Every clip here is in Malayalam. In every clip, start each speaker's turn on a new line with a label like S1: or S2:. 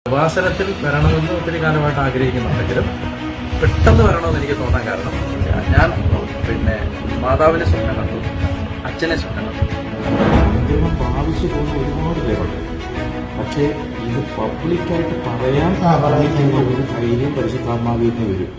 S1: കൃപാസനത്തിൽ വരണമെന്ന് ഒത്തിരി കാലമായിട്ട് ആഗ്രഹിക്കുന്നുണ്ടെങ്കിലും പെട്ടെന്ന് വരണമെന്ന് എനിക്ക് തോന്നാൻ കാരണം ഞാൻ മാതാവിനെ സ്വപ്നം കണ്ടു, അച്ഛനെ സ്വപ്നം കണ്ടു.
S2: പ്രാവശ്യം പോകുന്ന ഒരുപാട് പേരുണ്ട്. പക്ഷേ ഇത് പബ്ലിക്കായിട്ട് പറയാൻ പറഞ്ഞിട്ടുള്ള ഒരു ധൈര്യം പരിശുദ്ധാത്മാവിൽ നിന്ന് വരും.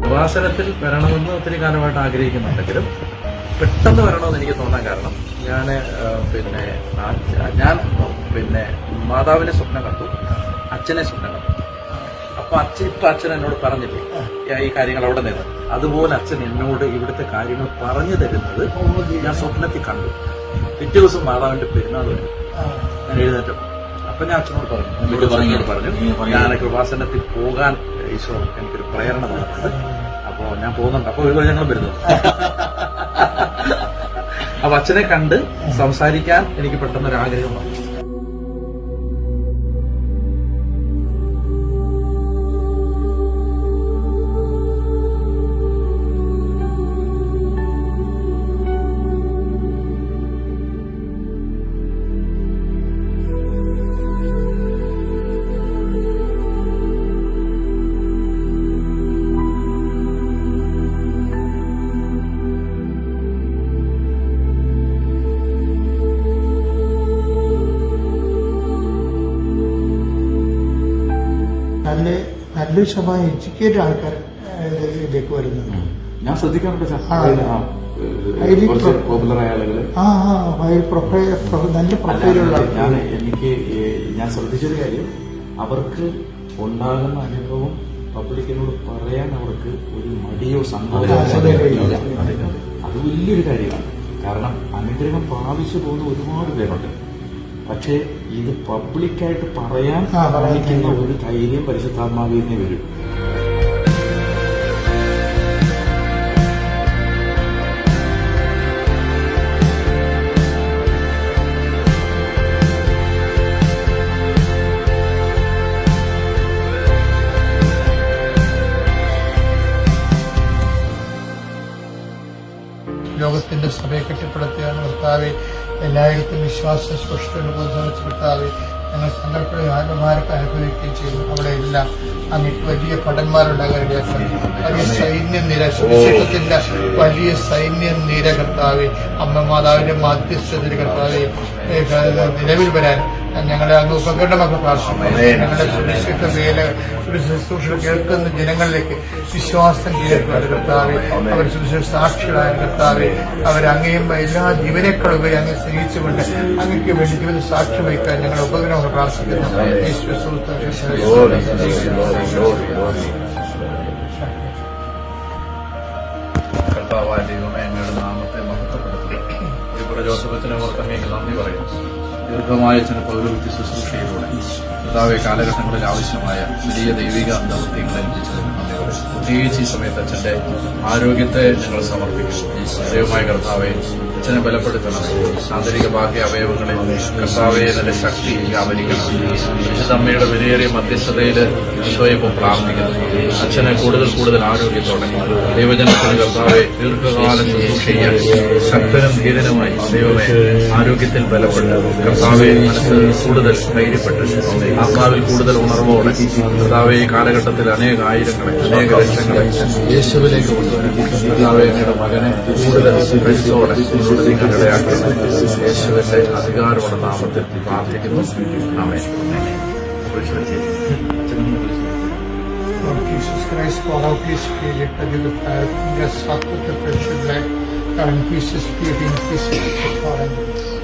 S1: കൃപാസനത്തിൽ വരണമെന്ന് ഒത്തിരി കാലമായിട്ട് ആഗ്രഹിക്കുന്നുണ്ടെങ്കിലും പെട്ടെന്ന് വരണമെന്ന് എനിക്ക് തോന്നാൻ കാരണം ഞാൻ മാതാവിനെ സ്വപ്നം കണ്ടു, അച്ഛനെ സ്വപ്നം കണ്ടു. അപ്പൊ അച്ഛൻ എന്നോട് പറഞ്ഞില്ലേ ഈ കാര്യങ്ങൾ അവിടെ നിന്ന്, അതുപോലെ അച്ഛൻ എന്നോട് ഇവിടുത്തെ കാര്യങ്ങൾ പറഞ്ഞു തരുന്നത് ഞാൻ സ്വപ്നത്തിൽ കണ്ടു. പിറ്റേ ദിവസം മാതാവിന്റെ പെരുന്നാൾ വരും. ഞാൻ എഴുന്നേറ്റം അപ്പൊ ഞാൻ അച്ഛനോട് പറഞ്ഞു ഞാൻ കൃപാസനത്തിൽ പോകാൻ ഈശോ എനിക്കൊരു പ്രേരണ തന്നിട്ടുണ്ട്, അപ്പോ ഞാൻ പോകുന്നുണ്ട്. അപ്പൊ ഒരു ഞങ്ങൾ വരുന്നു. അപ്പൊ അച്ഛനെ കണ്ട് സംസാരിക്കാൻ എനിക്ക് പെട്ടെന്നൊരു ആഗ്രഹം വന്നു.
S3: നല്ല ശതമാനം എഡ്യൂക്കേറ്റഡ് ആൾക്കാർ ഇതിലേക്ക് വരുന്നത്
S2: ഞാൻ ശ്രദ്ധിക്കാറുണ്ട്. പോപ്പുലറായ ആളുകള്
S3: നല്ല പ്രൊഫൈലുള്ള
S2: ഞാൻ ശ്രദ്ധിച്ചൊരു കാര്യം, അവർക്ക് ഉണ്ടാകുന്ന അനുഭവം പബ്ലിക്കിനോട് പറയാൻ അവർക്ക് ഒരു മടിയോ സങ്കോചമോ അത് വലിയൊരു കാര്യമാണ്. കാരണം അനുഗ്രഹം പ്രാപിച്ചു പോകുന്ന ഒരുപാട് പേരുണ്ട്. പക്ഷേ ഇത് പബ്ലിക്കായിട്ട് പറയാൻ പറഞ്ഞിട്ടുള്ള ഒരു ധൈര്യം പരിശുദ്ധാത്മാവിൽ നിന്ന് വരും.
S3: ലോകത്തിന്റെ സഭയെ കെട്ടിപ്പടുത്തുകയാണ് കർത്താവെ. എല്ലായിടത്തും വിശ്വാസ സ്പഷ്ടത കർത്താവെ. ഞങ്ങൾ സങ്കല്പ ആത്മമാരൊക്കെ അനുഭവിക്കുകയും ചെയ്തു. അവിടെ എല്ലാം അങ്ങേക്ക് വലിയ ഭടന്മാരുണ്ടാകാൻ വലിയ സൈന്യനിര, സുവിശേഷത്തിന്റെ വലിയ സൈന്യനിര കർത്താവെ. അമ്മ മാതാവിന്റെ മാധ്യസ്ഥതയിൽ കർത്താവെ നിലവിൽ വരാൻ ഞങ്ങളെ അങ്ങ് ഉപകരണമൊക്കെ പ്രാർത്ഥിക്കുന്നു. ഞങ്ങളുടെ സുരക്ഷിത വേല ശുശ്രൂഷ കേൾക്കുന്ന ജനങ്ങളിലേക്ക് വിശ്വാസം കേൾക്കുക കർത്താവെ. അവർ സുരക്ഷിത സാക്ഷികളായ കർത്താവെ. അവരങ്ങയും എല്ലാ ജീവനേക്കാളുപരി അങ്ങ് സ്നേഹിച്ചുകൊണ്ട് അങ്ങക്ക് വേണ്ടി ജീവിത സാക്ഷ്യം വയ്ക്കാൻ ഞങ്ങളുടെ ഉപകരണമൊക്കെ പ്രാർത്ഥിക്കുന്നു.
S1: കർത്താവായ ദൈവമേ, അങ്ങയുടെ നാമത്തെ മഹത്വപ്പെടുത്തുക. ജോസഫത്തിനെ ഓർത്ത് അങ്ങേക്ക് നന്ദി പറയുന്നു. ദീർഘമായ ചില പൗരോഹിത്യ ശുശ്രൂഷയിലൂടെ കർത്താവെ കാലഘട്ടങ്ങളിൽ ആവശ്യമായ വലിയ ദൈവിക ദൗത്യങ്ങളെ ലഭിച്ചതിന് നന്ദി പറയുന്നു. പ്രത്യേകിച്ച് ഈ സമയത്ത് അച്ഛന്റെ ആരോഗ്യത്തെ ഞങ്ങൾ സമർപ്പിക്കുന്നു. ദൈവമായ കർത്താവെ, അച്ഛനെ ബലപ്പെടുത്തണമേ. ആന്തരിക ബാഹ്യ അവയവങ്ങളിൽ കർത്താവെ നല്ല ശക്തി വ്യാപരിക്കണം. വിശുദ്ധമ്മയുടെ വിലയേറിയ മധ്യസ്ഥതയിൽ ഈശോയെ ഇപ്പോൾ പ്രാർത്ഥിക്കുന്നു. അച്ഛനെ കൂടുതൽ ആരോഗ്യത്തോടെ ദൈവജനത്തിന് കർത്താവെ ദീർഘകാലം ശുശ്രൂഷ ചെയ്യാൻ ശക്തനും ധീരനുമായി ദൈവമേ ആരോഗ്യത്തിൽ ബലപ്പെട്ട് കർത്താവെ മനസ്സ് കൂടുതൽ ധൈര്യപ്പെട്ട് ആത്മാവിൽ കൂടുതൽ ഉണർവോടെ കർത്താവെ ഈ കാലഘട്ടത്തിൽ അനേക ആയിരങ്ങളെ അനേക ലക്ഷങ്ങളെ യേശുവിലേക്ക് കൊണ്ടുവരാൻ കർത്താവെ അങ്ങയുടെ മകനെ കൂടുതൽ കരുത്തോടെ നിങ്ങളിടയാക്കണം. യേശുവിന്റെ അധികാരമുള്ള നാമത്തിൽ പ്രാർത്ഥിക്കുന്നു. ആമേൻ.
S3: Lord Jesus Christ, pour out His Spirit until the fire, the suck with the precious blood, and His Spirit in His forever.